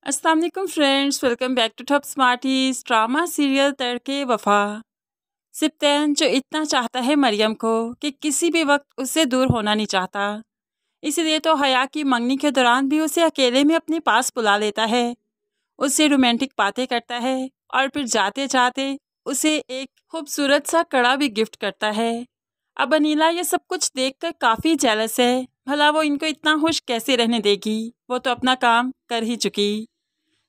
अस्सलाम वालेकुम friends, welcome back to Top Smarties. Drama serial तड़के वफा। सिप्तैन जो इतना चाहता है मरियम को कि किसी भी वक्त उससे दूर होना नहीं चाहता, इसीलिए तो हया की मंगनी के दौरान भी उसे अकेले में अपने पास बुला लेता है, उससे रोमांटिक बातें करता है और फिर जाते जाते उसे एक खूबसूरत सा कड़ा भी गिफ्ट करता है। अब अनीला ये सब कुछ देखकर काफ़ी जेलस है। भला वो इनको इतना खुश कैसे रहने देगी, वो तो अपना काम कर ही चुकी।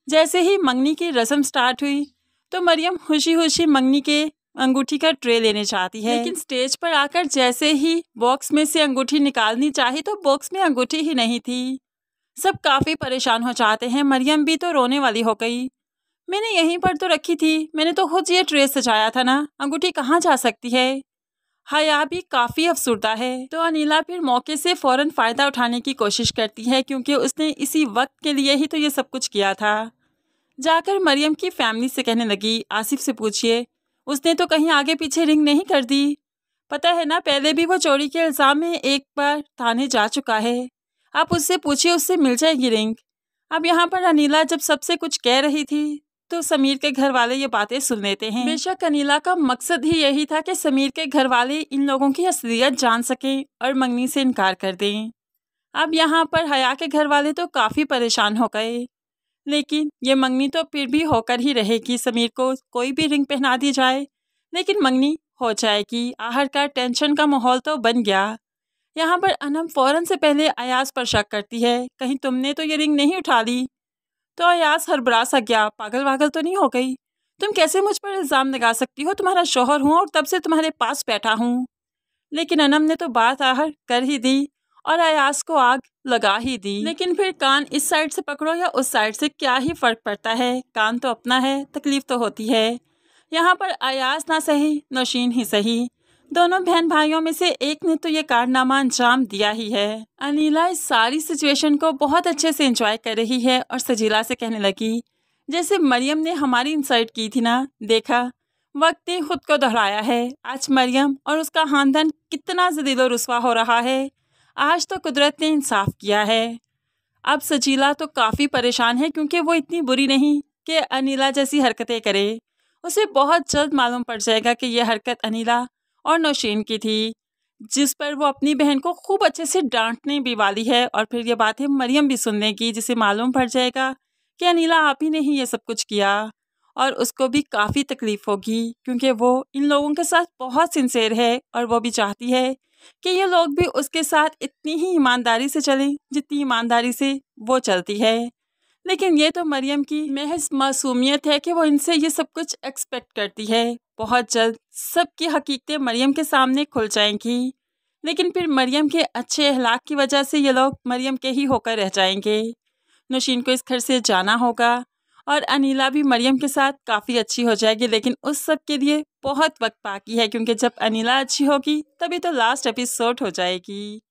जैसे ही मंगनी की रस्म स्टार्ट हुई तो मरियम खुशी खुशी मंगनी के अंगूठी का ट्रे लेने चाहती है, लेकिन स्टेज पर आकर जैसे ही बॉक्स में से अंगूठी निकालनी चाही तो बॉक्स में अंगूठी ही नहीं थी। सब काफ़ी परेशान हो जाते हैं, मरियम भी तो रोने वाली हो गई। मैंने यहीं पर तो रखी थी, मैंने तो खुद ये ट्रे सजाया था ना, अंगूठी कहाँ जा सकती है। हया भी काफ़ी अफसुर्दा है तो अनीला फिर मौके से फ़ौरन फ़ायदा उठाने की कोशिश करती है, क्योंकि उसने इसी वक्त के लिए ही तो ये सब कुछ किया था। जाकर मरियम की फैमिली से कहने लगी, आसिफ से पूछिए, उसने तो कहीं आगे पीछे रिंग नहीं कर दी। पता है ना, पहले भी वो चोरी के इल्ज़ाम में एक बार थाने जा चुका है। आप उससे पूछिए, उससे मिल जाएगी रिंग। अब यहाँ पर अनीला जब सबसे कुछ कह रही थी तो समीर के घर वाले ये बातें सुन लेते हैं। बेशक अनीला का मकसद ही यही था कि समीर के घर वाले इन लोगों की असलियत जान सकें और मंगनी से इनकार कर दें। अब यहाँ पर हया के घर वाले तो काफ़ी परेशान हो गए, लेकिन ये मंगनी तो फिर भी होकर ही रहेगी। समीर को कोई भी रिंग पहना दी जाए लेकिन मंगनी हो जाएगी। आखिरकार टेंशन का माहौल तो बन गया। यहाँ पर अनम फ़ौरन से पहले अयाज पर शक करती है, कहीं तुमने तो ये रिंग नहीं उठा ली। तो अयाज हड़बड़ा सा गया, पागल वागल तो नहीं हो गई, तुम कैसे मुझ पर इल्ज़ाम लगा सकती हो, तुम्हारा शौहर हूँ और तब से तुम्हारे पास बैठा हूँ। लेकिन अनम ने तो बात आहर कर ही दी और अयाज को आग लगा ही दी। लेकिन फिर कान इस साइड से पकड़ो या उस साइड से क्या ही फ़र्क पड़ता है, कान तो अपना है, तकलीफ़ तो होती है। यहाँ पर अयाज ना सही नौशीन ही सही, दोनों बहन भाइयों में से एक ने तो ये कारनामा अंजाम दिया ही है। अनीला इस सारी सिचुएशन को बहुत अच्छे से एंजॉय कर रही है और सजीला से कहने लगी, जैसे मरियम ने हमारी इंसल्ट की थी ना, देखा वक्त ने खुद को दोहराया है। आज मरियम और उसका खानदान कितना ज़लील रुस्वा हो रहा है, आज तो कुदरत ने इंसाफ किया है। अब सजीला तो काफ़ी परेशान है, क्योंकि वो इतनी बुरी नहीं कि अनीला जैसी हरकतें करे। उसे बहुत जल्द मालूम पड़ जाएगा कि यह हरकत अनीला और नौशीन की थी, जिस पर वो अपनी बहन को खूब अच्छे से डांटने भी वाली है। और फिर ये बातें मरियम भी सुन लेगी, जिसे मालूम पड़ जाएगा कि अनीला आप ही ने ही ये सब कुछ किया। और उसको भी काफ़ी तकलीफ़ होगी, क्योंकि वो इन लोगों के साथ बहुत सिंसेर है और वो भी चाहती है कि ये लोग भी उसके साथ इतनी ही ईमानदारी से चलें जितनी ईमानदारी से वो चलती है। लेकिन ये तो मरियम की महज मासूमियत है कि वो इनसे ये सब कुछ एक्सपेक्ट करती है। बहुत जल्द सबकी हकीकतें मरियम के सामने खुल जाएंगी, लेकिन फिर मरियम के अच्छे अखलाक की वजह से ये लोग मरियम के ही होकर रह जाएंगे। नौशीन को इस घर से जाना होगा और अनीला भी मरियम के साथ काफ़ी अच्छी हो जाएगी, लेकिन उस सब के लिए बहुत वक्त बाकी है, क्योंकि जब अनीला अच्छी होगी तभी तो लास्ट एपिसोड हो जाएगी।